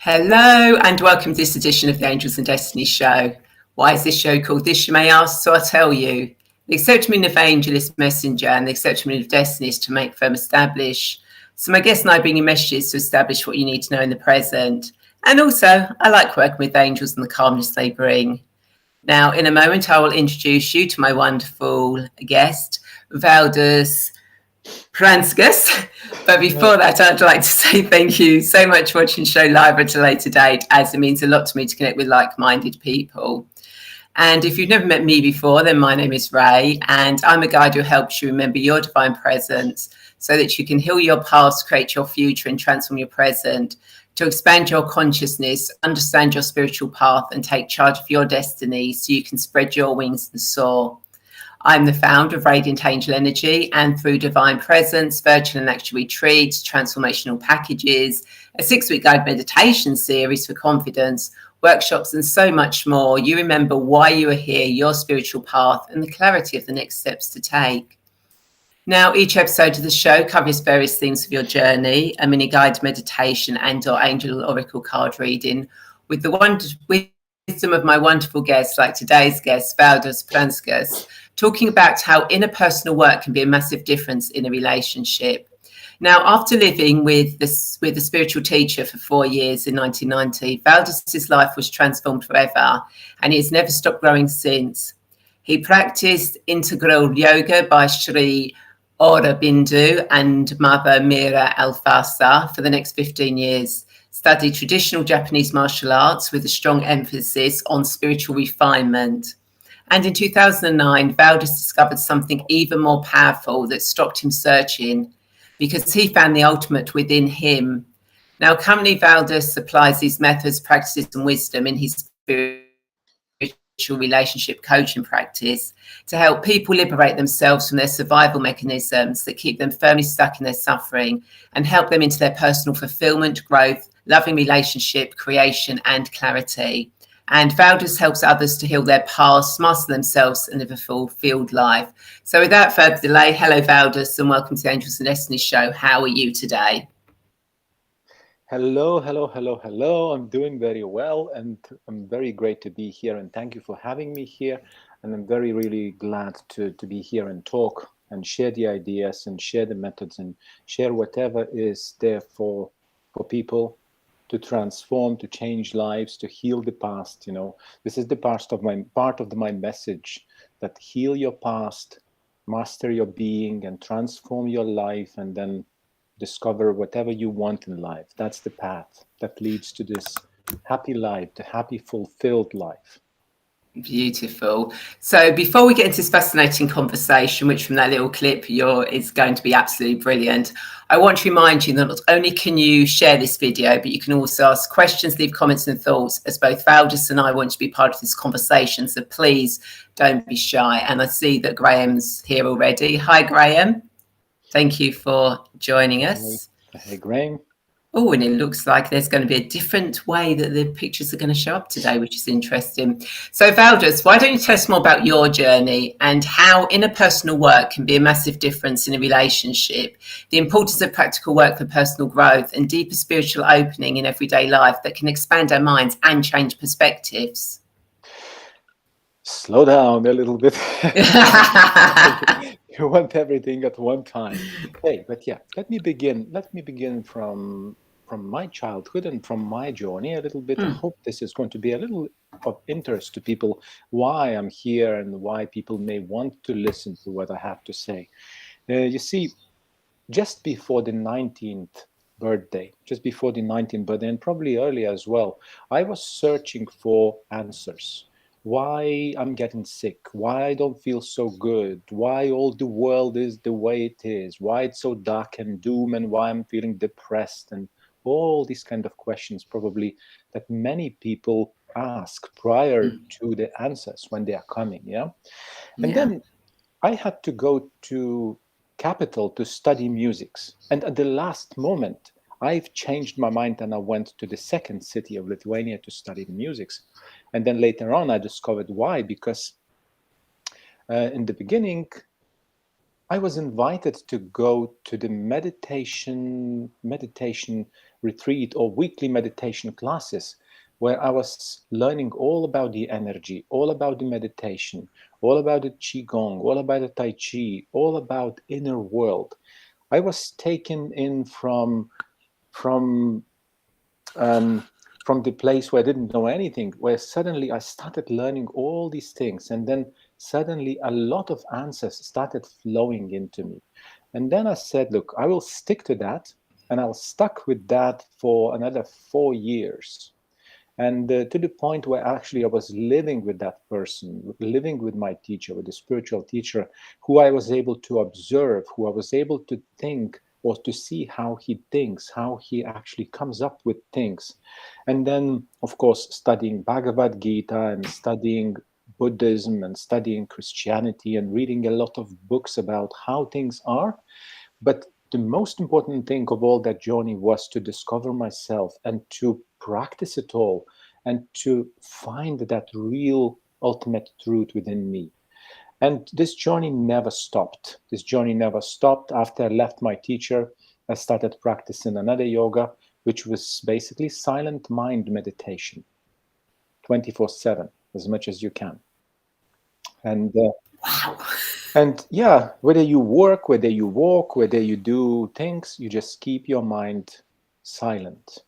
Hello and welcome to this edition of the Angels and Destiny show. Why is this show called this, you may ask? So I'll tell you. The acceptment of angel is messenger and the acceptance of destiny is to make, firm, establish. So my guest and I bring you messages to establish what you need to know in the present. And also, I like working with angels and the calmness they bring. Now, in a moment, I will introduce you to my wonderful guest, Valdas Pranskevicius. But before that, I'd like to say thank you so much for watching the show live at a later date, as it means a lot to me to connect with like-minded people. And if you've never met me before, then my name is Rae, and I'm a guide who helps you remember your divine presence so that you can heal your past, create your future, and transform your present, to expand your consciousness, understand your spiritual path, and take charge of your destiny so you can spread your wings and soar. I'm the founder of Radiant Angel Energy, and through Divine Presence, virtual and actual retreats, transformational packages, a 6-week guided meditation series for confidence, workshops, and so much more, you remember why you are here, your spiritual path, and the clarity of the next steps to take. Now, each episode of the show covers various themes of your journey, a mini guided meditation and or angel oracle card reading with the wisdom of my wonderful guests, like today's guest, Valdas Pranskevicius, talking about how interpersonal work can be a massive difference in a relationship. Now, after living with a spiritual teacher for 4 years in 1990, Valdas's life was transformed forever, and he has never stopped growing since. He practiced integral yoga by Sri Aurobindo and Mother Mira Alfasa for the next 15 years, studied traditional Japanese martial arts with a strong emphasis on spiritual refinement. And in 2009, Valdas discovered something even more powerful that stopped him searching, because he found the ultimate within him. Now, currently, Valdas applies these methods, practices, and wisdom in his spiritual relationship coaching practice to help people liberate themselves from their survival mechanisms that keep them firmly stuck in their suffering and help them into their personal fulfilment, growth, loving relationship, creation, and clarity. And Valdas helps others to heal their past, master themselves, and live a fulfilled life. So without further delay, hello, Valdas, and welcome to the Angels and Destiny show. How are you today? Hello, hello, hello, hello. I'm doing very well, and I'm very great to be here, and thank you for having me here. And I'm very, really glad to be here and talk and share the ideas and share the methods and share whatever is there for people to transform, to change lives, to heal the past. You know, this is the part of my message, that heal your past, master your being, and transform your life, and then discover whatever you want in life. That's the path that leads to this happy life, the happy, fulfilled life. Beautiful. So before we get into this fascinating conversation, which from that little clip is going to be absolutely brilliant, I want to remind you that not only can you share this video, but you can also ask questions, leave comments and thoughts, as both Valdas and I want to be part of this conversation. So please don't be shy. And I see that Graham's here already. Hi, Graham. Thank you for joining us. Hey, Graham. Oh, and it looks like there's going to be a different way that the pictures are going to show up today, which is interesting. So, Valdas, why don't you tell us more about your journey and how interpersonal work can be a massive difference in a relationship, the importance of practical work for personal growth and deeper spiritual opening in everyday life that can expand our minds and change perspectives? Slow down a little bit. You want everything at one time. Hey, but yeah, let me begin from my childhood and from my journey a little bit. I hope this is going to be a little of interest to people, why I'm here and why people may want to listen to what I have to say. You see, just before the 19th birthday, and probably earlier as well, I was searching for answers. Why I'm getting sick, why I don't feel so good, why all the world is the way it is, why it's so dark and doom, and why I'm feeling depressed, and all these kind of questions probably that many people ask prior to the answers when they are coming. And then I had to go to capital to study musics, and at the last moment I've changed my mind and I went to the second city of Lithuania to study the musics. And then later on, I discovered why, because in the beginning, I was invited to go to the meditation retreat or weekly meditation classes where I was learning all about the energy, all about the meditation, all about the Qigong, all about the Tai Chi, all about inner world. I was taken in from the place where I didn't know anything, where suddenly I started learning all these things, and then suddenly a lot of answers started flowing into me. And then I said, look, I will stick to that, and I'll stuck with that for another 4 years. And to the point where actually I was living with that person, living with my teacher, with the spiritual teacher, who I was able to observe, who I was able to think or to see how he thinks, how he actually comes up with things. And then, of course, studying Bhagavad Gita and studying Buddhism and studying Christianity and reading a lot of books about how things are. But the most important thing of all that journey was to discover myself and to practice it all and to find that real ultimate truth within me. And this journey never stopped. This journey never stopped. After I left my teacher, I started practicing another yoga, which was basically silent mind meditation, 24/7, as much as you can. And Wow. And yeah, whether you work, whether you walk, whether you do things, you just keep your mind silent.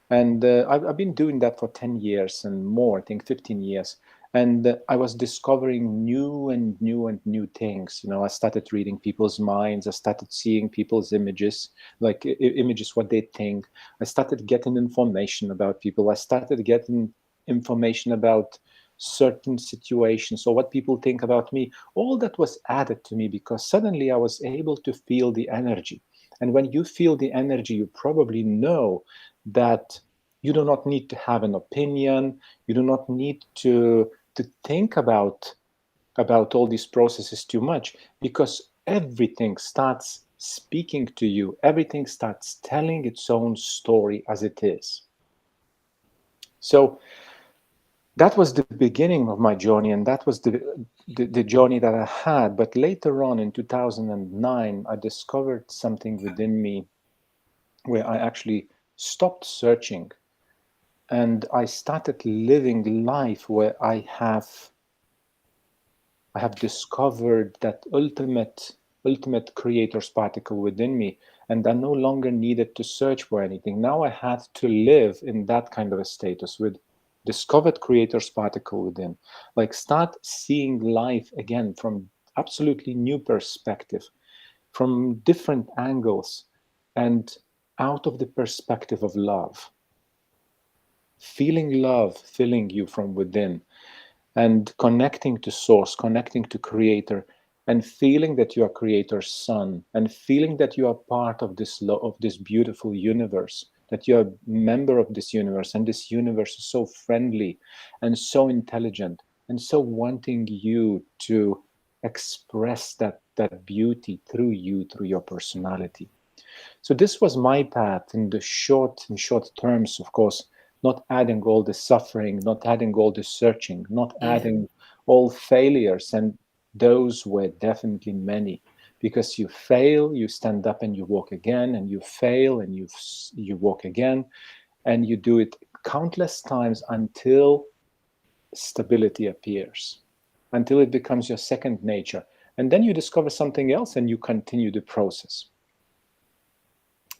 And I've been doing that for 10 years and more, I think 15 years. And I was discovering new and new and new things. You know, I started reading people's minds. I started seeing people's images, like images, what they think. I started getting information about people. I started getting information about certain situations or what people think about me. All that was added to me because suddenly I was able to feel the energy. And when you feel the energy, you probably know that you do not need to have an opinion. You do not need to think about all these processes too much, because everything starts speaking to you. Everything starts telling its own story as it is. So that was the beginning of my journey, and that was the journey that I had. But later on in 2009, I discovered something within me where I actually stopped searching and I started living life where I have discovered that ultimate creator's particle within me, and I no longer needed to search for anything. Now I had to live in that kind of a status with discovered creator's particle within, like start seeing life again from absolutely new perspective, from different angles, and out of the perspective of love, feeling love filling you from within, and connecting to source, connecting to creator, and feeling that you are creator's son, and feeling that you are part of this beautiful universe, that you are a member of this universe, and this universe is so friendly and so intelligent and so wanting you to express that beauty through you, through your personality. So this was my path in short terms, of course, not adding all the suffering, not adding all the searching, not adding all failures. And those were definitely many, because you fail, you stand up and you walk again, and you fail and you walk again, and you do it countless times until stability appears, until it becomes your second nature. And then you discover something else and you continue the process.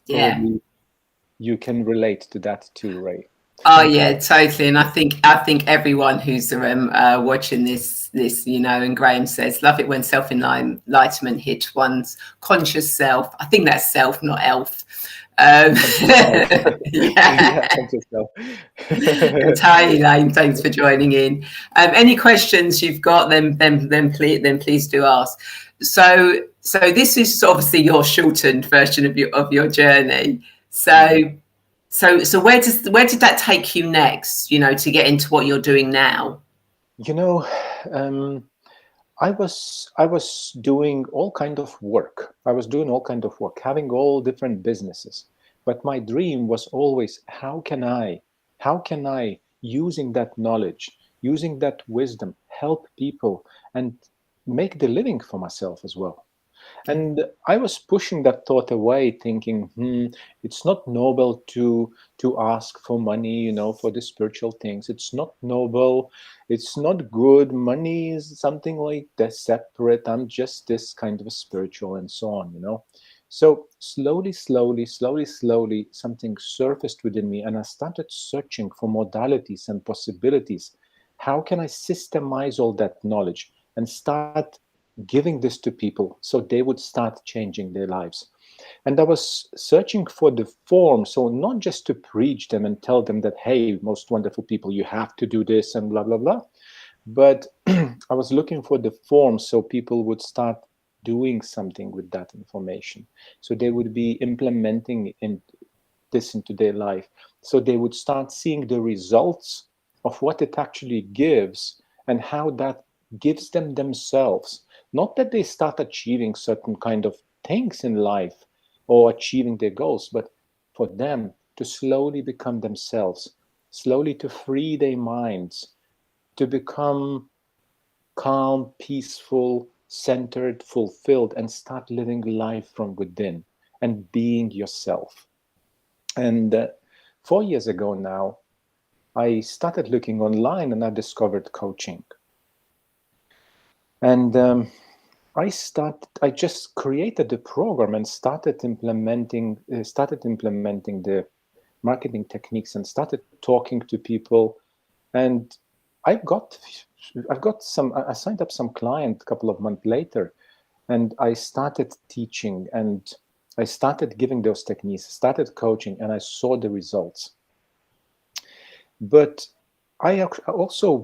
Yeah. Probably you can relate to that too, Rae. Oh yeah, totally. And I think everyone who's watching this, and Graham says, love it when self-enlightenment hits one's conscious self. I think that's self, not elf. Yeah. Conscious self. Hi, Elaine. Thanks for joining in. Any questions you've got, then please do ask. So this is obviously your shortened version of your journey. So where did that take you next, to get into what you're doing now? I was doing all kind of work. Having all different businesses. But my dream was always, how can I, using that knowledge, using that wisdom, help people and make the living for myself as well. And I was pushing that thought away, thinking, it's not noble to ask for money, for the spiritual things. It's not noble. It's not good. Money is something like that separate. I'm just this kind of a spiritual and so on. So slowly, something surfaced within me, and I started searching for modalities and possibilities. How can I systemize all that knowledge and start giving this to people so they would start changing their lives? And I was searching for the form, so not just to preach them and tell them that, hey, most wonderful people, you have to do this and blah, blah, blah. But I was looking for the form so people would start doing something with that information. So they would be implementing this into their life. So they would start seeing the results of what it actually gives and how that gives them themselves. Not that they start achieving certain kind of things in life or achieving their goals, but for them to slowly become themselves, slowly to free their minds, to become calm, peaceful, centered, fulfilled, and start living life from within and being yourself. And 4 years ago now, I started looking online and I discovered coaching. And I just created the program and started implementing the marketing techniques and started talking to people. And I signed up some client a couple of months later, and I started teaching and I started giving those techniques, started coaching, and I saw the results. But I also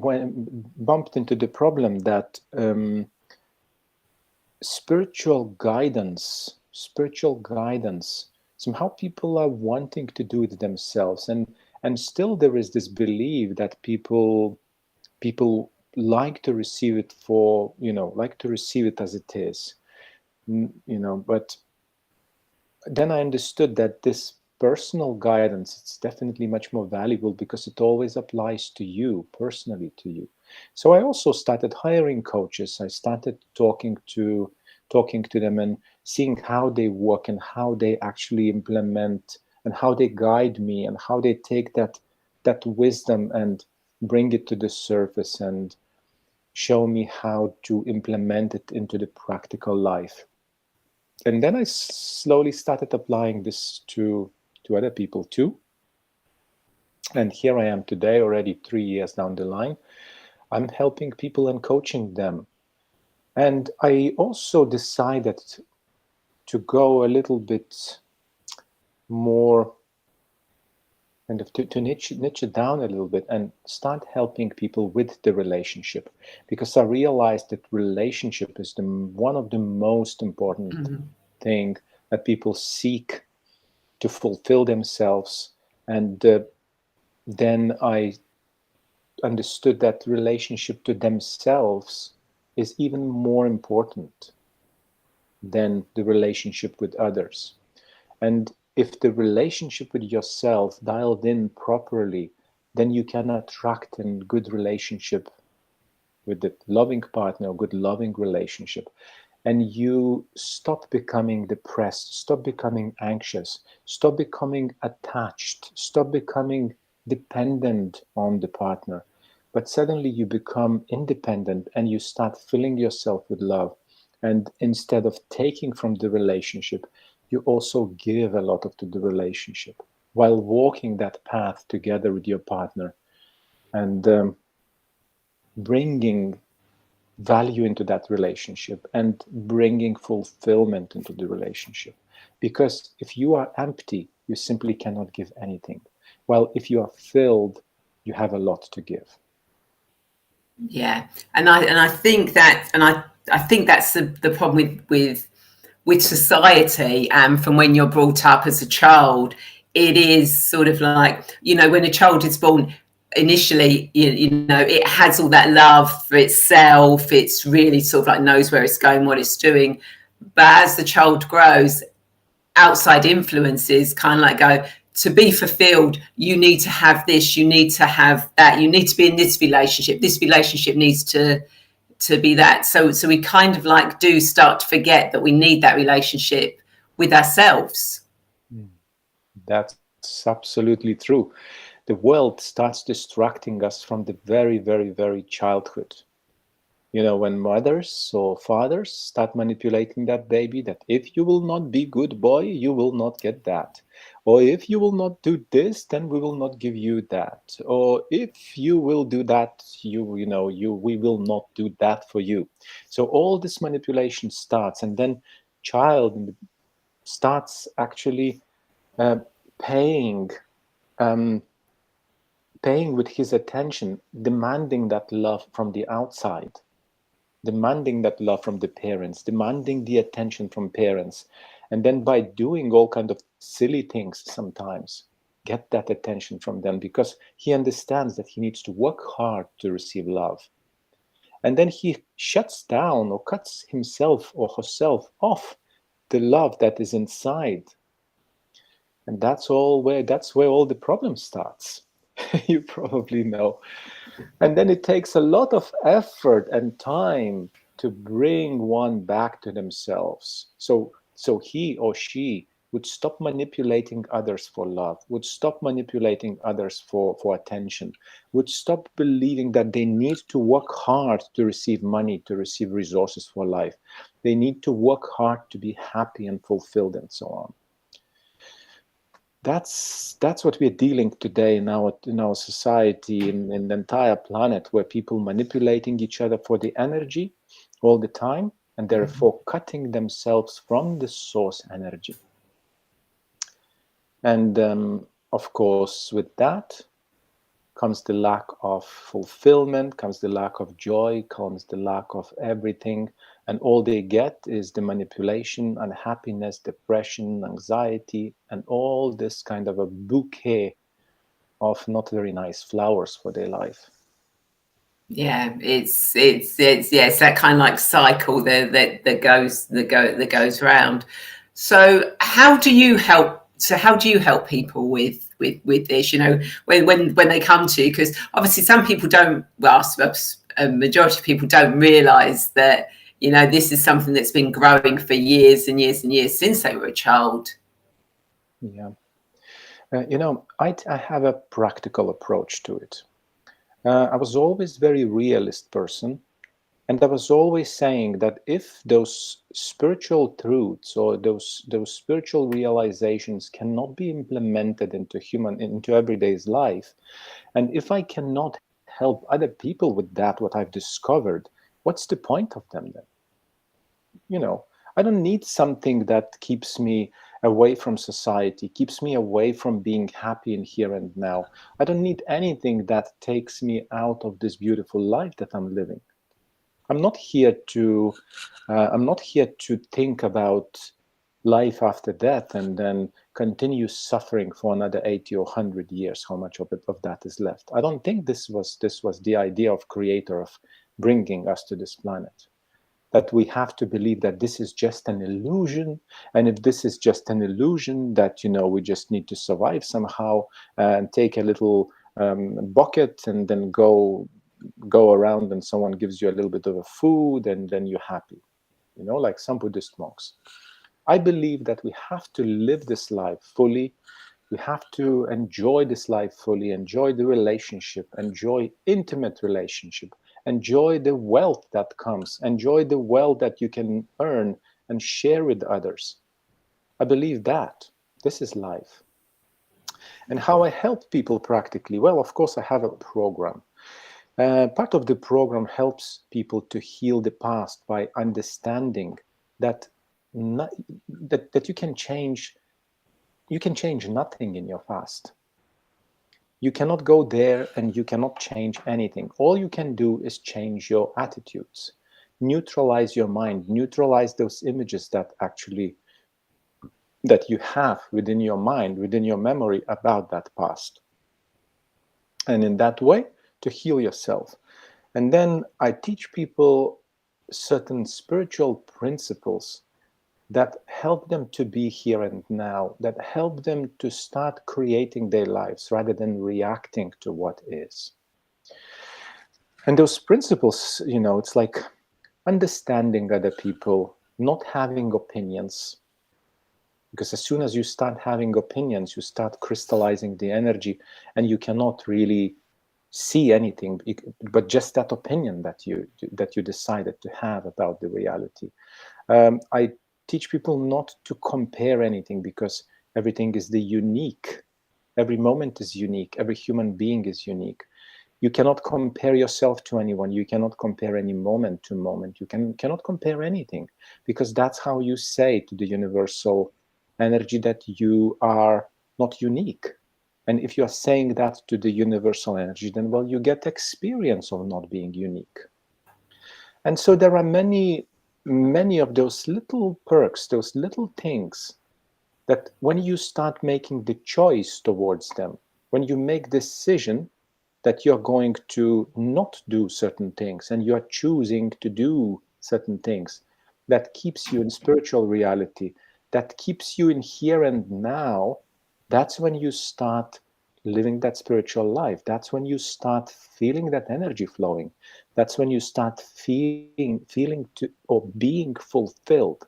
bumped into the problem that spiritual guidance, somehow people are wanting to do it themselves, and still there is this belief that people like to receive it as it is, but then I understood that this personal guidance, it's definitely much more valuable because it always applies to you, personally to you. So I also started hiring coaches. I started talking to them and seeing how they work and how they actually implement and how they guide me and how they take that wisdom and bring it to the surface and show me how to implement it into the practical life. And then I slowly started applying this to other people too. And here I am today, already 3 years down the line. I'm helping people and coaching them. And I also decided to go a little bit more, kind of to niche it down a little bit and start helping people with the relationship, because I realized that relationship is one of the most important thing that people seek to fulfill themselves. And then I understood that relationship to themselves is even more important than the relationship with others. And if the relationship with yourself dialed in properly, then you can attract a good relationship with the loving partner, a good loving relationship. And you stop becoming depressed, stop becoming anxious, stop becoming attached, stop becoming dependent on the partner. But suddenly you become independent and you start filling yourself with love. And instead of taking from the relationship, you also give a lot of to the relationship while walking that path together with your partner and bringing value into that relationship and bringing fulfillment into the relationship. Because if you are empty, you simply cannot give anything. While if you are filled, you have a lot to give. Yeah, and I think that's the problem with society, and from when you're brought up as a child. It is sort of like, when a child is born, initially, it has all that love for itself. It's really sort of like knows where it's going, what it's doing. But as the child grows, outside influences kind of like go, to be fulfilled, you need to have this, you need to have that, you need to be in this relationship needs to to be that. So we kind of like do start to forget that we need that relationship with ourselves. That's absolutely true. The world starts distracting us from the very, very, very childhood. You know, when mothers or fathers start manipulating that baby, that if you will not be good boy, you will not get that. Or if you will not do this, then we will not give you that. Or if you will do that, we will not do that for you. So all this manipulation starts, and then child starts actually uh, paying um, paying with his attention, demanding that love from the outside, demanding that love from the parents, demanding the attention from parents, and then by doing all kind of silly things sometimes, get that attention from them because he understands that he needs to work hard to receive love. And then he shuts down or cuts himself or herself off the love that is inside. And that's where all the problem starts. You probably know. And then it takes a lot of effort and time to bring one back to themselves. So he or she would stop manipulating others for love, would stop manipulating others for attention, would stop believing that they need to work hard to receive money, to receive resources for life. They need to work hard to be happy and fulfilled and so on. That's what we're dealing today in our society, in the entire planet, where people manipulating each other for the energy all the time, and therefore cutting themselves from the source energy. And of course, with that comes the lack of fulfillment, comes the lack of joy, comes the lack of everything. And all they get is the manipulation, unhappiness, depression, anxiety, and all this kind of a bouquet of not very nice flowers for their life. Yeah, it's that kind of like cycle that goes round. So how do you help? So how do you help people with this? You know, when they come to you, because obviously some people don't. Well, a majority of people don't realise that, you know, this is something that's been growing for years and years and years since they were a child. Yeah, I have a practical approach to it. I was always very realist person. And I was always saying that if those spiritual truths or those spiritual realizations cannot be implemented into everyday's life, and if I cannot help other people with that, what I've discovered, what's the point of them then? I don't need something that keeps me away from society, keeps me away from being happy in here and now. I don't need anything that takes me out of this beautiful life that I'm living. I'm not here to think about life after death and then continue suffering for another 80 or 100 years. How much of that is left? I don't think this was the idea of Creator of bringing us to this planet. That we have to believe that this is just an illusion, and if this is just an illusion, that we just need to survive somehow and take a little bucket and then go around and someone gives you a little bit of a food and then you're happy, like some Buddhist monks. I believe that we have to live this life fully. We have to enjoy this life fully, enjoy the relationship, enjoy intimate relationship, enjoy the wealth that comes, enjoy the wealth that you can earn and share with others. I believe that this is life. And how I help people practically? Well, of course, I have a program. Part of the program helps people to heal the past by understanding that that you can change nothing in your past. You cannot go there and you cannot change anything. All you can do is change your attitudes, neutralize your mind, neutralize those images that you have within your mind, within your memory about that past. And in that way, to heal yourself. And then I teach people certain spiritual principles that help them to be here and now, that help them to start creating their lives rather than reacting to what is. And those principles, it's like understanding other people, not having opinions. Because as soon as you start having opinions, you start crystallizing the energy, and you cannot really see anything but just that opinion that you decided to have about the reality. I teach people not to compare anything, because everything is the unique. Every moment is unique. Every human being is unique. You cannot compare yourself to anyone. You cannot compare any moment to moment. You cannot compare anything, because that's how you say to the universal energy that you are not unique. And if you are saying that to the universal energy, then, well, you get experience of not being unique. And so there are many of those little perks, those little things, that when you start making the choice towards them, when you make decision that you're going to not do certain things, and you're choosing to do certain things, that keeps you in spiritual reality, that keeps you in here and now, that's when you start living that spiritual life. That's when you start feeling that energy flowing. That's when you start feeling to, or being fulfilled.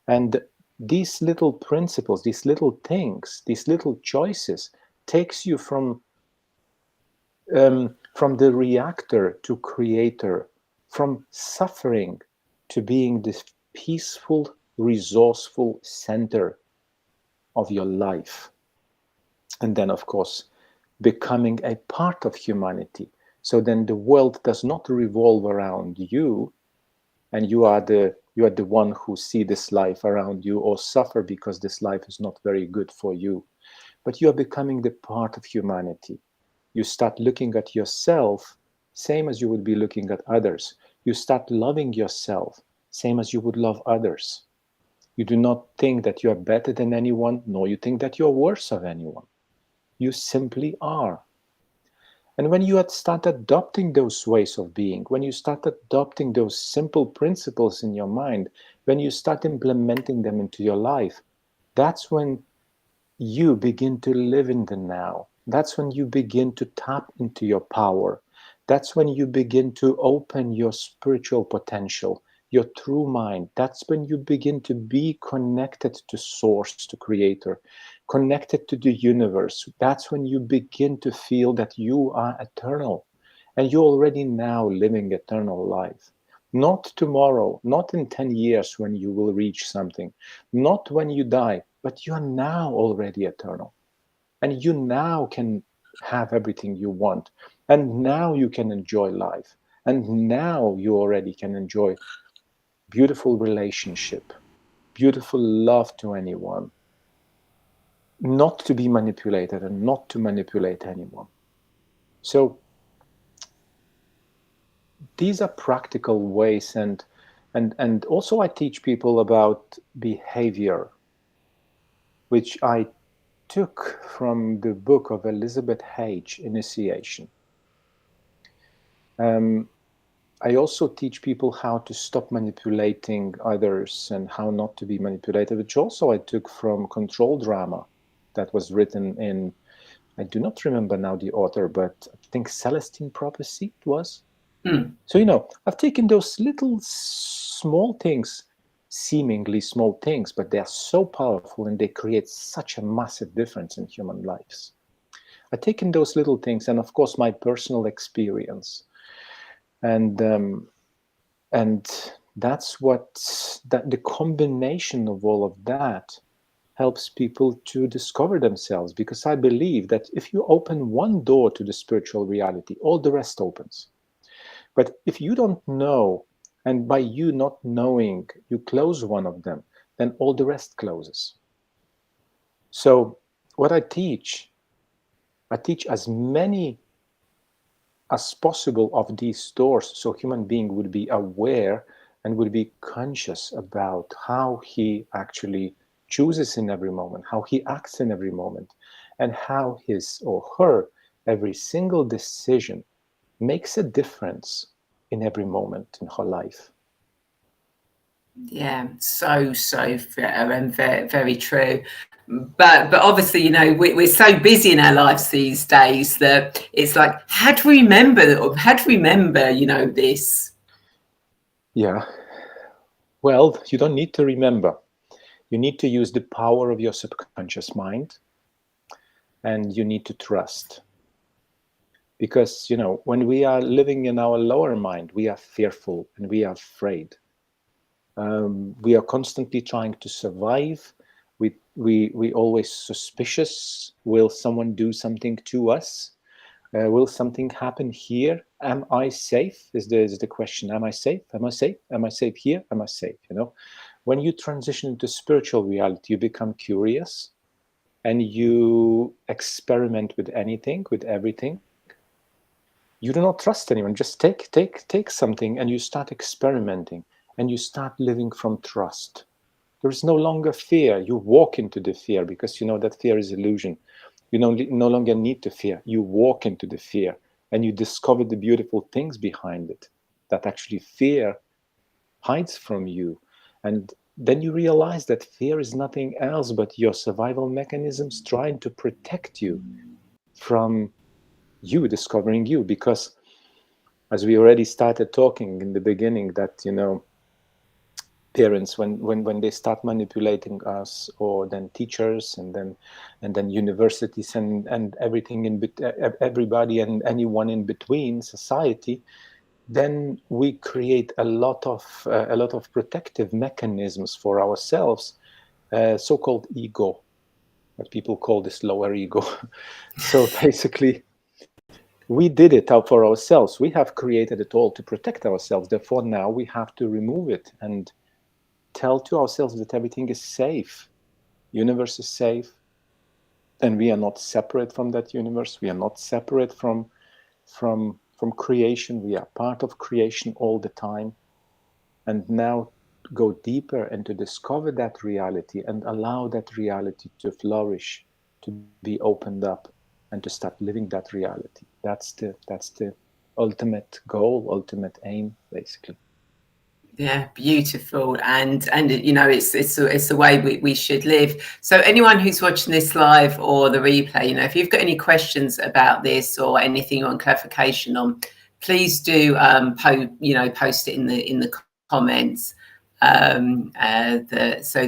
And these little principles, these little things, these little choices takes you from the reactor to creator, from suffering to being this peaceful, resourceful center of your life. And then, of course, becoming a part of humanity. So then the world does not revolve around you, and you are the one who see this life around you, or suffer because this life is not very good for you. But you are becoming the part of humanity. You start looking at yourself same as you would be looking at others. You start loving yourself same as you would love others. You do not think that you are better than anyone, nor you think that you are worse of anyone. You simply are. And when you start adopting those ways of being, when you start adopting those simple principles in your mind, when you start implementing them into your life, that's when you begin to live in the now. That's when you begin to tap into your power. That's when you begin to open your spiritual potential, your true mind. That's when you begin to be connected to Source, to Creator, connected to the universe. That's when you begin to feel that you are eternal, and you're already now living eternal life. Not tomorrow, not in 10 years when you will reach something, not when you die, but you are now already eternal. And you now can have everything you want. And now you can enjoy life. And now you already can enjoy beautiful relationship, beautiful love to anyone, not to be manipulated and not to manipulate anyone. So these are practical ways, and also I teach people about behavior, which I took from the book of Elizabeth H. Initiation. I also teach people how to stop manipulating others and how not to be manipulated, which also I took from Control Drama that was written in, I do not remember now the author, but I think Celestine Prophecy it was. So, I've taken those little small things, seemingly small things, but they are so powerful and they create such a massive difference in human lives. I've taken those little things and, of course, my personal experience. And that's that the combination of all of that helps people to discover themselves, because I believe that if you open one door to the spiritual reality, all the rest opens. But if you don't know, and by you not knowing, you close one of them, then all the rest closes. So what I teach as many as possible of these doors, so human being would be aware and would be conscious about how he actually chooses in every moment, how he acts in every moment, and how his or her every single decision makes a difference in every moment in her life. Yeah, so fair and very, very true. But obviously, you know, we're so busy in our lives these days that it's like, how do we remember, you know, this? Yeah. Well, you don't need to remember. You need to use the power of your subconscious mind, and you need to trust. Because, you know, when we are living in our lower mind, we are fearful and we are afraid. We are constantly trying to survive. We always suspicious. Will someone do something to us? Will something happen here? Am I safe? Is the question. Am I safe? Am I safe? Am I safe here? Am I safe? You know, when you transition into spiritual reality, you become curious and you experiment with anything, with everything. You do not trust anyone. Just take something and you start experimenting and you start living from trust. There is no longer fear. You walk into the fear because you know that fear is illusion. You no longer need to fear. You walk into the fear and you discover the beautiful things behind it that actually fear hides from you. And then you realize that fear is nothing else but your survival mechanisms trying to protect you from you discovering you. Because as we already started talking in the beginning, that, you know, parents, when they start manipulating us, or then teachers, and then universities, and everything everybody and anyone in between, society, then we create a lot of protective mechanisms for ourselves, so-called ego, what people call this lower ego. So basically, we did it out for ourselves. We have created it all to protect ourselves. Therefore, now we have to remove it and tell to ourselves that everything is safe. Universe is safe, and we are not separate from that universe. We are not separate from creation. We are part of creation all the time. And now go deeper and to discover that reality and allow that reality to flourish, to be opened up, and to start living that reality. That's the ultimate goal, ultimate aim, basically. Yeah, beautiful, and you know, it's the way we should live. So anyone who's watching this live or the replay, you know, if you've got any questions about this or anything you want clarification on, please do post it in the comments, so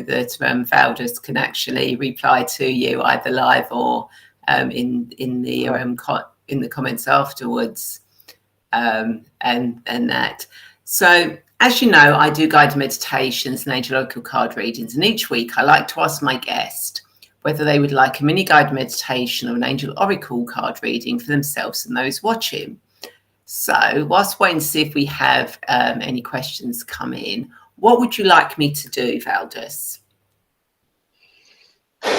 that Valdas can actually reply to you either live or in the comments afterwards, and that. So, as you know, I do guided meditations and angel oracle card readings, and each week I like to ask my guest whether they would like a mini guided meditation or an angel oracle card reading for themselves and those watching. So, whilst waiting to see if we have any questions come in, what would you like me to do, Valdas?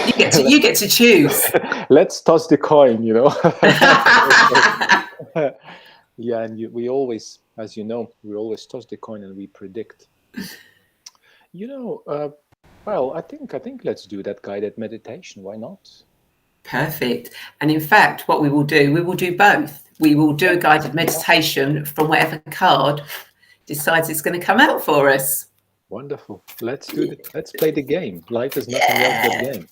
You get to choose. Let's toss the coin, you know. Yeah, and we always, as you know, we always toss the coin and we predict. You know, well, I think let's do that guided meditation. Why not? Perfect. And in fact, what we will do both. We will do a guided meditation from whatever card decides it's going to come out for us. Wonderful. Let's do it. Let's play the game. Life is nothing else but a game.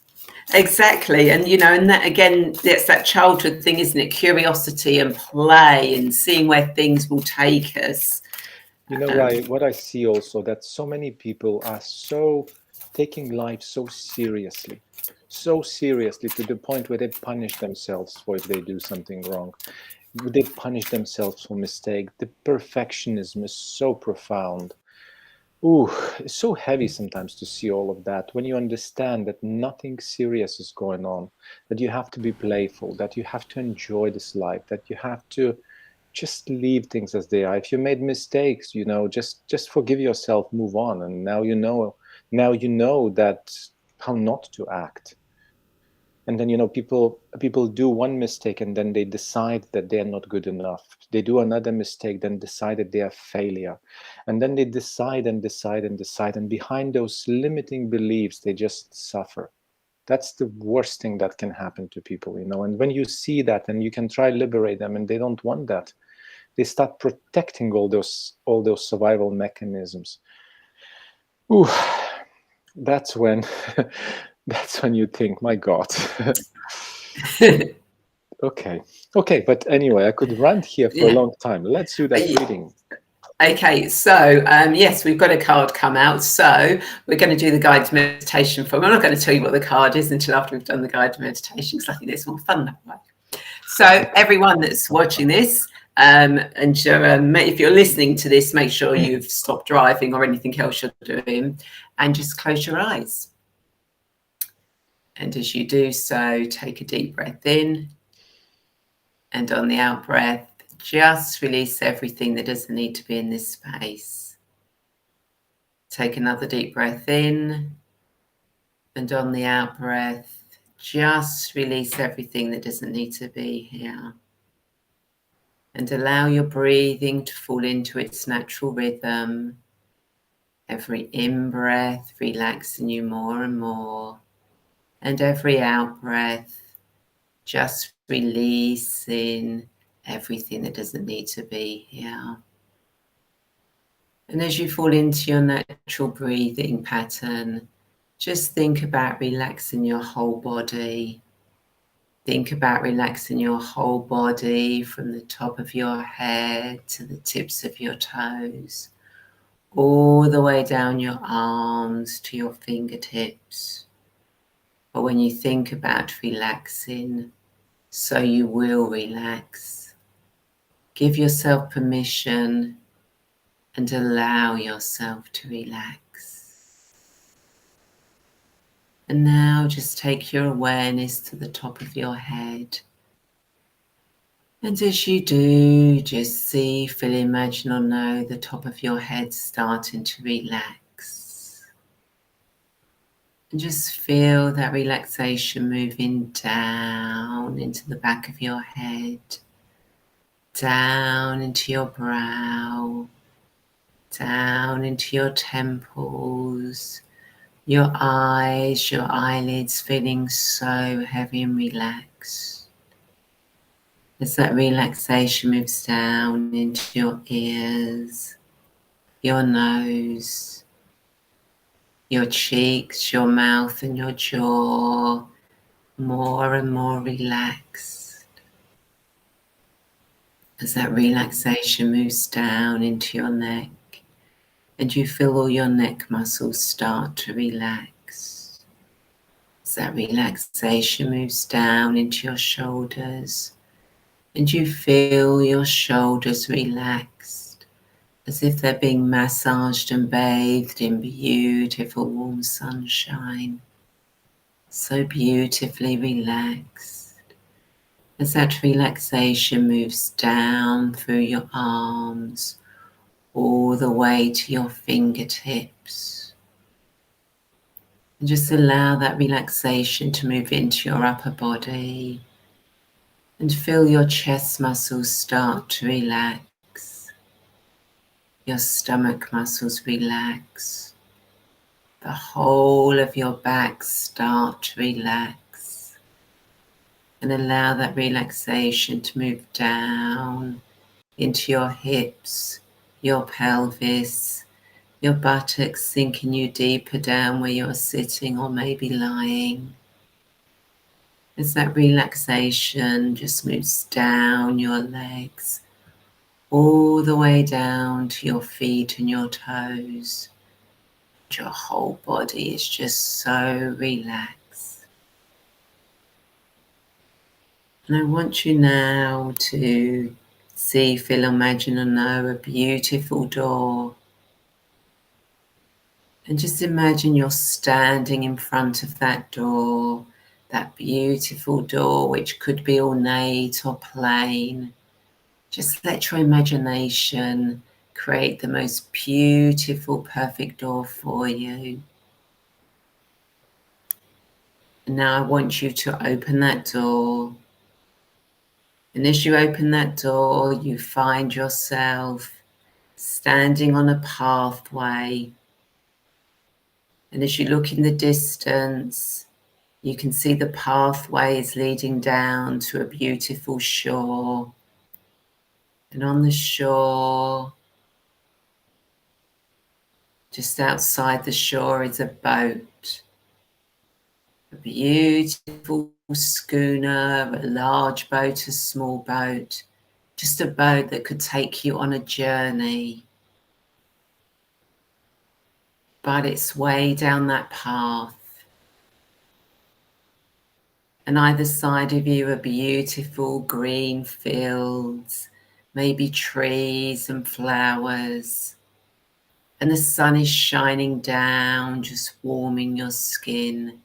Exactly. And, you know, and that, again, it's that childhood thing, isn't it? Curiosity and play and seeing where things will take us. You know, Rae, what I see also, that so many people are so taking life so seriously to the point where they punish themselves for if they do something wrong. They punish themselves for mistake. The perfectionism is so profound. Ooh, it's so heavy sometimes to see all of that when you understand that nothing serious is going on, that you have to be playful, that you have to enjoy this life, that you have to just leave things as they are. If you made mistakes, you know, just forgive yourself, move on, and now you know that how not to act. And then, you know, people do one mistake and then they decide that they are not good enough. They do another mistake, then decide that they are failure. And then they decide, and behind those limiting beliefs, they just suffer. That's the worst thing that can happen to people, you know. And when you see that, and you can try liberate them, and they don't want that, they start protecting all those survival mechanisms. Ooh, that's when That's when you think, my God. Okay. But anyway, I could rant here for a long time. Let's do that reading. Okay, so yes, we've got a card come out. So we're going to do the guided meditation for. I'm not going to tell you what the card is until after we've done the guided meditation, because I think it's more fun that way. So everyone that's watching this, and if you're listening to this, make sure you've stopped driving or anything else you're doing, and just close your eyes. And as you do so, take a deep breath in, and on the out breath, just release everything that doesn't need to be in this space. Take another deep breath in, and on the out breath, just release everything that doesn't need to be here. And allow your breathing to fall into its natural rhythm. Every in-breath relaxing you more and more. And every out-breath just releasing everything that doesn't need to be here. And as you fall into your natural breathing pattern, just think about relaxing your whole body. Think about relaxing your whole body from the top of your head to the tips of your toes, all the way down your arms to your fingertips. But when you think about relaxing, so you will relax. Give yourself permission and allow yourself to relax. And now just take your awareness to the top of your head. And as you do, just see, feel, imagine or know the top of your head starting to relax. And just feel that relaxation moving down into the back of your head, down into your brow, down into your temples, your eyes, your eyelids feeling so heavy and relaxed. As that relaxation moves down into your ears, your nose, your cheeks, your mouth and your jaw, more and more relaxed. As that relaxation moves down into your neck, and you feel all your neck muscles start to relax. As that relaxation moves down into your shoulders, and you feel your shoulders relaxed, as if they're being massaged and bathed in beautiful warm sunshine. So beautifully relaxed. As that relaxation moves down through your arms, all the way to your fingertips. And just allow that relaxation to move into your upper body. And feel your chest muscles start to relax. Your stomach muscles relax. The whole of your back start to relax. And allow that relaxation to move down into your hips, your pelvis, your buttocks, sinking you deeper down where you're sitting or maybe lying. As that relaxation just moves down your legs, all the way down to your feet and your toes. Your whole body is just so relaxed. And I want you now to see, feel, imagine or know a beautiful door. And just imagine you're standing in front of that door, that beautiful door, which could be ornate or plain. Just let your imagination create the most beautiful, perfect door for you. And now I want you to open that door. And as you open that door, you find yourself standing on a pathway. And as you look in the distance, you can see the pathway is leading down to a beautiful shore. And on the shore, just outside the shore, is a boat. A beautiful schooner, a large boat, a small boat, just a boat that could take you on a journey. But it's way down that path. And either side of you are beautiful green fields, maybe trees and flowers. And the sun is shining down, just warming your skin.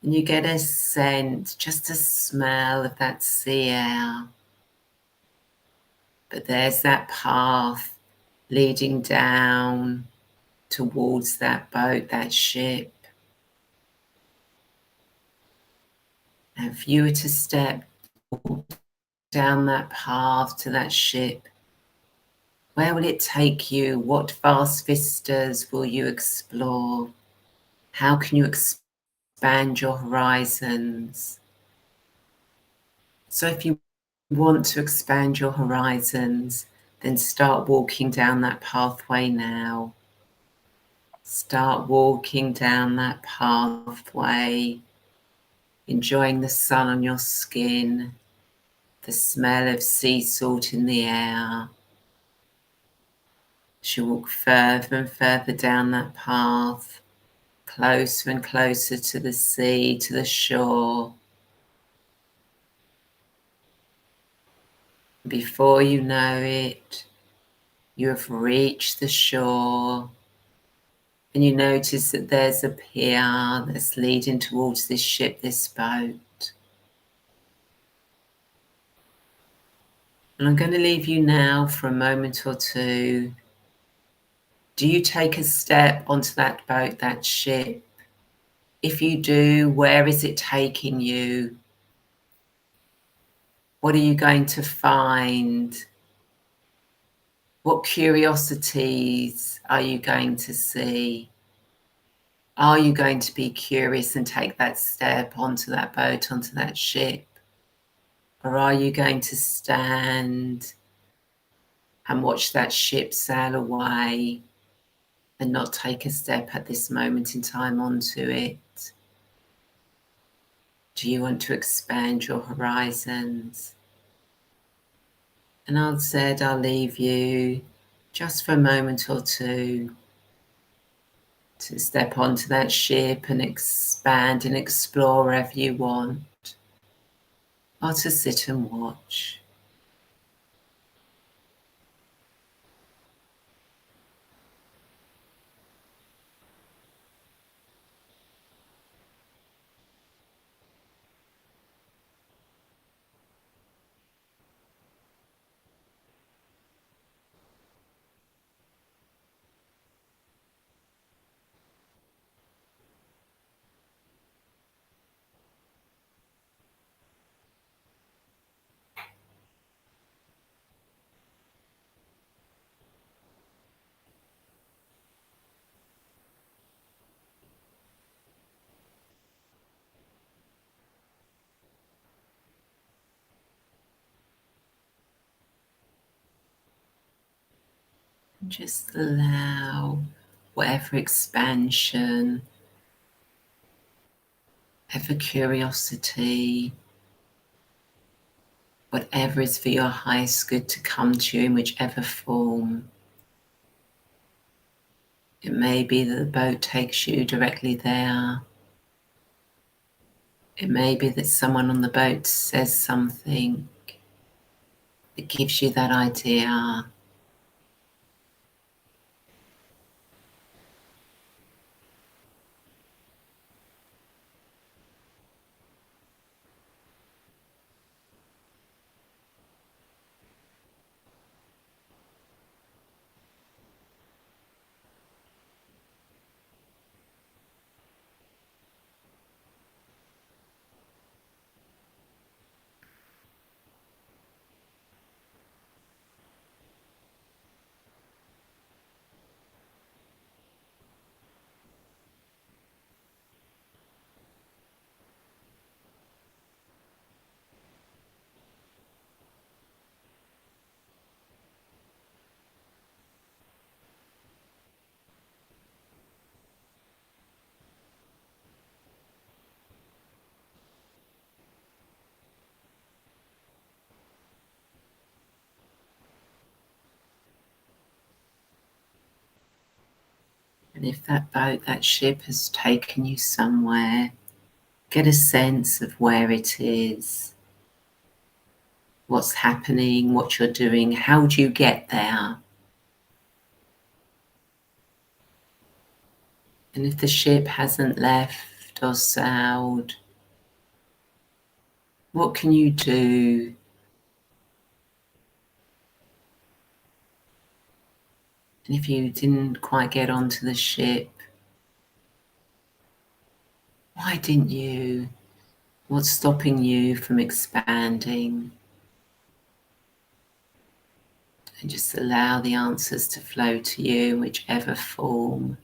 And you get a scent, just a smell of that sea air. But there's that path leading down towards that boat, that ship. And if you were to step down that path to that ship, where will it take you? What vast vistas will you explore? How can you expand your horizons? So if you want to expand your horizons, then start walking down that pathway now. Start walking down that pathway, enjoying the sun on your skin, the smell of sea salt in the air. As you walk further and further down that path, closer and closer to the sea, to the shore. Before you know it, you have reached the shore, and you notice that there's a pier that's leading towards this ship, this boat. And I'm going to leave you now for a moment or two. Do you take a step onto that boat, that ship? If you do, where is it taking you? What are you going to find? What curiosities are you going to see? Are you going to be curious and take that step onto that boat, onto that ship? Or are you going to stand and watch that ship sail away and not take a step at this moment in time onto it? Do you want to expand your horizons? And I'll leave you just for a moment or two to step onto that ship and expand and explore wherever you want, or to sit and watch. And just allow whatever expansion, whatever curiosity, whatever is for your highest good to come to you in whichever form. It may be that the boat takes you directly there. It may be that someone on the boat says something that gives you that idea. And if that boat, that ship has taken you somewhere, get a sense of where it is, what's happening, what you're doing, how do you get there? And if the ship hasn't left or sailed, what can you do? And if you didn't quite get onto the ship, why didn't you? What's stopping you from expanding? And just allow the answers to flow to you in whichever form.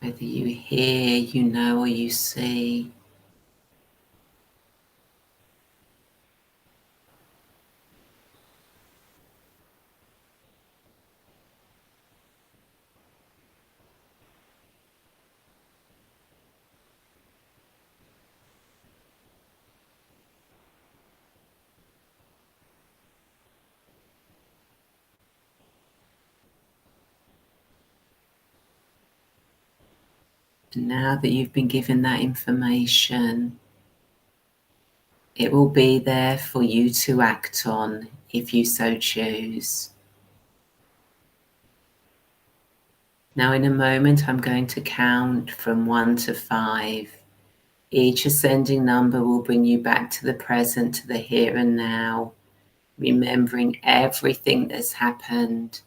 Whether you hear, you know, or you see. And now that you've been given that information, it will be there for you to act on if you so choose. Now in a moment, I'm going to count from 1 to 5. Each ascending number will bring you back to the present, to the here and now, remembering everything that's happened.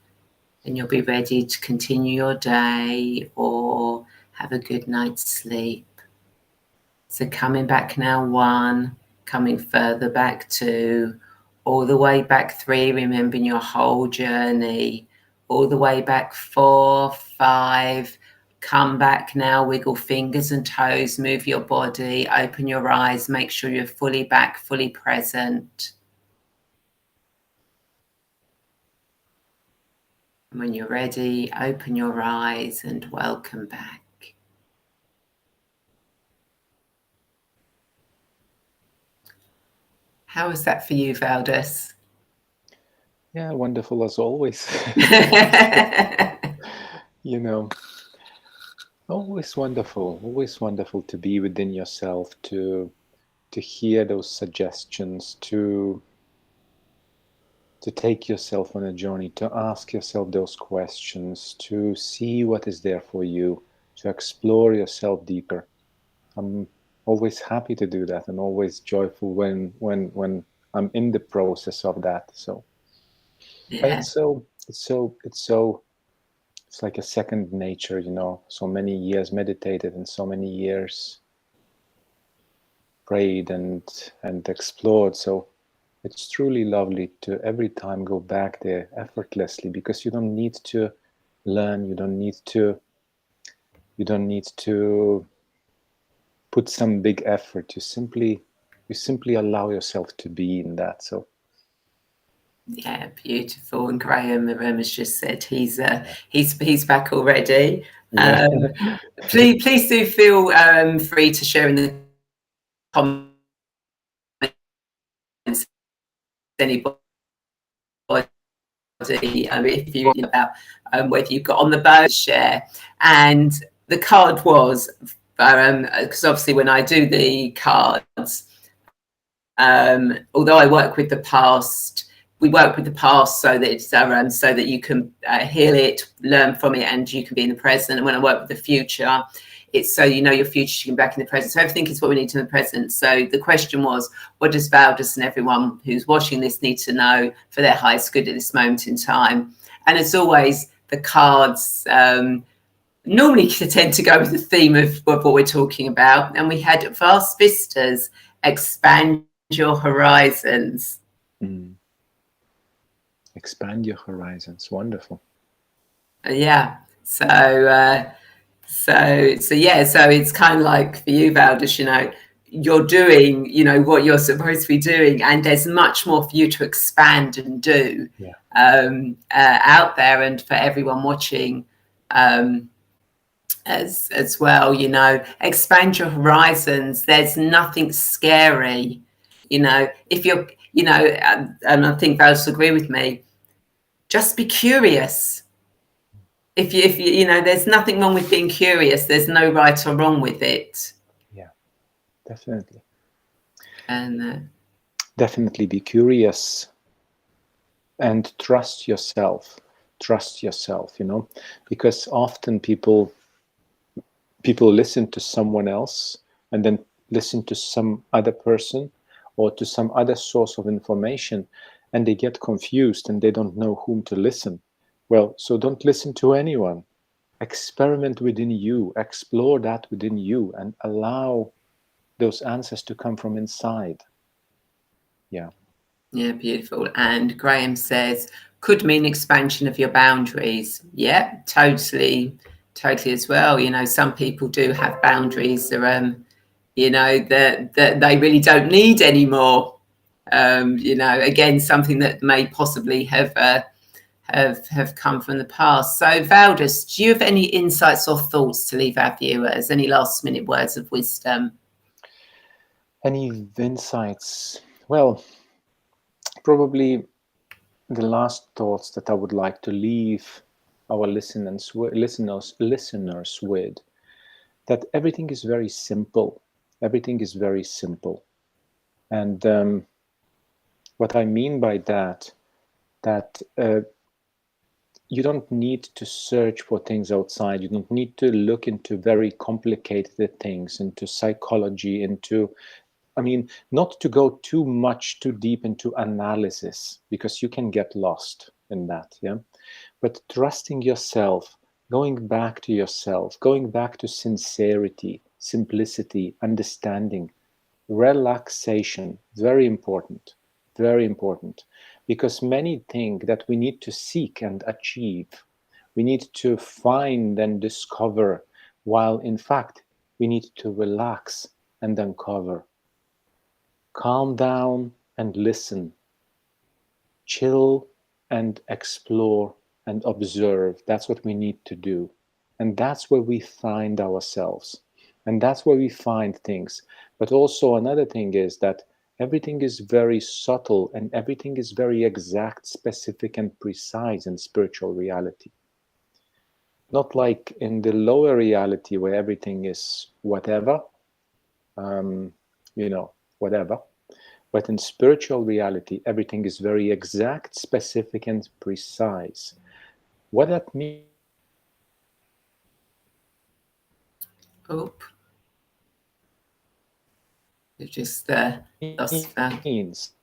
And you'll be ready to continue your day or have a good night's sleep. So coming back now 1, coming further back 2, all the way back 3, remembering your whole journey, all the way back 4, 5, come back now, wiggle fingers and toes, move your body, open your eyes, make sure you're fully back, fully present. And when you're ready, open your eyes and welcome back. How was that for you, Valdas? Yeah, wonderful as always. You know, always wonderful to be within yourself, to hear those suggestions, to take yourself on a journey, to ask yourself those questions, to see what is there for you, to explore yourself deeper. I'm always happy to do that and always joyful when I'm in the process of that. So Yeah. It's like a second nature, you know. So many years meditated and so many years prayed and explored. So it's truly lovely to every time go back there effortlessly, because you don't need to learn, you don't need to put some big effort. You simply allow yourself to be in that. So yeah, beautiful. And Graham has just said he's back already. yeah. Please do feel free to share in the comments anybody if you about whether you got on the boat, share. And the card was because obviously when I do the cards, although I work with the past, we work with the past so that it's so that you can heal it, learn from it, and you can be in the present. And when I work with the future, it's so you know your future, you can be back in the present. So everything is what we need to in the present. So the question was, what does Valdas and everyone who's watching this need to know for their highest good at this moment in time? And as always, the cards normally tend to go with the theme of what we're talking about. And we had vast vistas, expand your horizons. Expand your horizons. Wonderful. Yeah. So it's kind of like for you, Valdas, you know, you're doing, you know, what you're supposed to be doing, and there's much more for you to expand and do out there, and for everyone watching as well, you know, expand your horizons. There's nothing scary, you know, if you're, you know, and I think Valdas will agree with me, just be curious. If you know, there's nothing wrong with being curious. There's no right or wrong with it. Yeah, definitely. And Definitely be curious and trust yourself. Trust yourself, you know, because often people listen to someone else and then listen to some other person or to some other source of information, and they get confused and they don't know whom to listen. Well, so don't listen to anyone. Experiment within you, explore that within you, and allow those answers to come from inside. Yeah. Yeah, beautiful. And Graham says, could mean expansion of your boundaries. Yeah, totally as well. You know, some people do have boundaries that, you know, that they really don't need anymore. You know, again, something that may possibly have come from the past. So, Valdas, do you have any insights or thoughts to leave our viewers? Any last minute words of wisdom? Any insights? Well, probably the last thoughts that I would like to leave our listeners with, that everything is very simple. Everything is very simple. And what I mean by that, that you don't need to search for things outside. You don't need to look into very complicated things, into psychology, I mean, not to go too deep into analysis, because you can get lost in that, yeah? But trusting yourself, going back to yourself, going back to sincerity, simplicity, understanding, relaxation, very important, because many think that we need to seek and achieve. We need to find and discover, while in fact, we need to relax and uncover. Calm down and listen. Chill and explore and observe. That's what we need to do. And that's where we find ourselves. And that's where we find things. But also, another thing is that everything is very subtle and everything is very exact, specific, and precise in spiritual reality. Not like in the lower reality where everything is whatever, you know, whatever. But in spiritual reality, everything is very exact, specific, and precise. What that Oh, you just lost that. means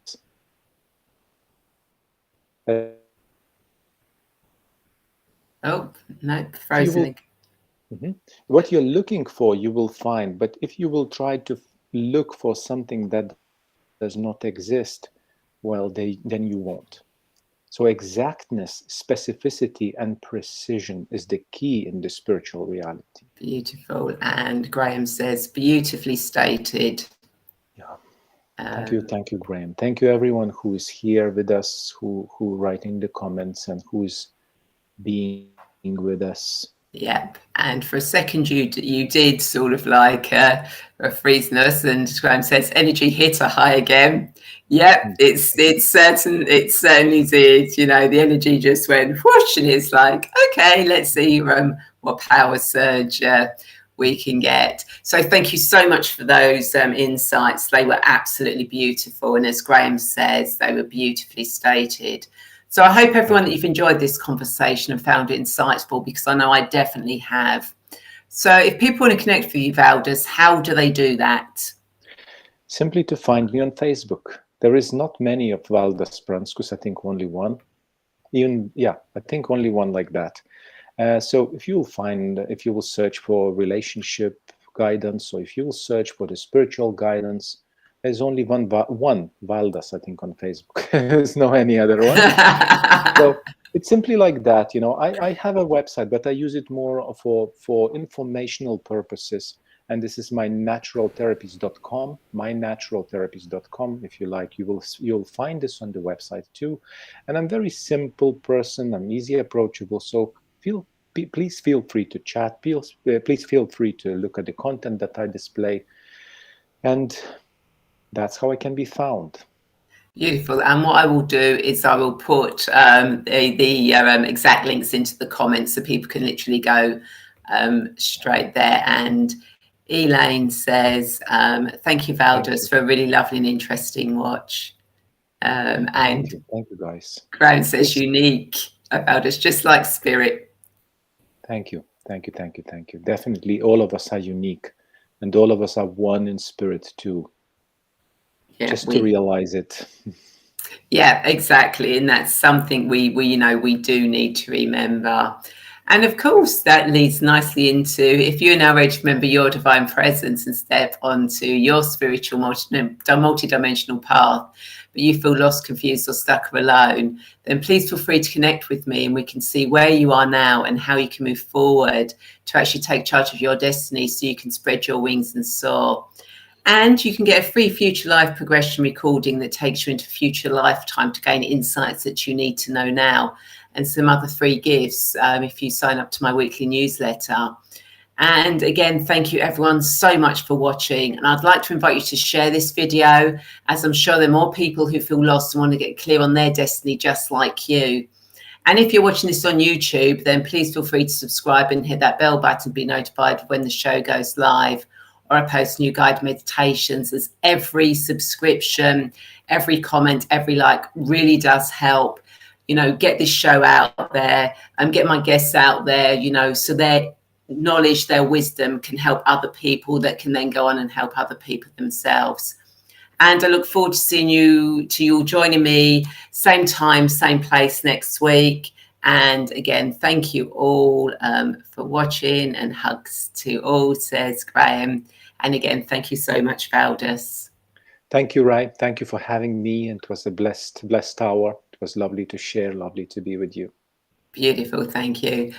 Oh, no, if you frozen will, again. what you're looking for, you will find. But if you will try to look for something that does not exist, well, then you won't. So exactness, specificity, and precision is the key in the spiritual reality. Beautiful. And Graham says, beautifully stated. Yeah. Thank you, Graham. Thank you, everyone who is here with us, who writing the comments, and who is being with us. Yep. And for a second, you did sort of like freezing us, and Graham says, energy hit a high again. Yep, it certainly did. You know, the energy just went whoosh, and it's like, okay, let's see what power surge we can get. So thank you so much for those insights. They were absolutely beautiful, and as Graham says, they were beautifully stated. So I hope everyone that you've enjoyed this conversation and found it insightful, because I know I definitely have. So if people want to connect with you, Valdas, how do they do that? Simply to find me on Facebook. There is not many of Valdas Pranskevicius, I think only one. I think only one like that. So if you will search for relationship guidance, or if you will search for the spiritual guidance, there's only one Valdas, I think, on Facebook. There's no any other one. So it's simply like that. You know, I have a website, but I use it more for informational purposes. And this is mynaturaltherapies.com, mynaturaltherapies.com. If you like, you'll find this on the website too. And I'm a very simple person. I'm easy approachable. So please feel free to chat. Please feel free to look at the content that I display. And that's how I can be found. Beautiful. And what I will do is I will put the exact links into the comments so people can literally go straight there. And Elaine says, thank you, Valdas, for a really lovely and interesting watch. And thank you guys. Graham says unique about us, just like spirit. Thank you. Definitely all of us are unique, and all of us are one in spirit too. Yeah, just to realize it. Yeah, exactly. And that's something we do need to remember. And of course, that leads nicely into, if you're now ready to remember your divine presence and step onto your spiritual multi-dimensional path, but you feel lost, confused, or stuck or alone, then please feel free to connect with me and we can see where you are now and how you can move forward to actually take charge of your destiny so you can spread your wings and soar. And you can get a free future life progression recording that takes you into future lifetime to gain insights that you need to know now, and some other free gifts if you sign up to my weekly newsletter. And again, thank you everyone so much for watching. And I'd like to invite you to share this video, as I'm sure there are more people who feel lost and want to get clear on their destiny just like you. And if you're watching this on YouTube, then please feel free to subscribe and hit that bell button to be notified when the show goes live, or I post new guided meditations. As every subscription, every comment, every like really does help, get this show out there and get my guests out there, so their knowledge, their wisdom can help other people that can then go on and help other people themselves. And I look forward to seeing you all joining me, same time, same place next week. And again, thank you all for watching, and hugs to all, says Graham. And again, thank you so much, Valdas. Thank you, Rae. Thank you for having me. It was a blessed hour. It was lovely to share, lovely to be with you. Beautiful. Thank you.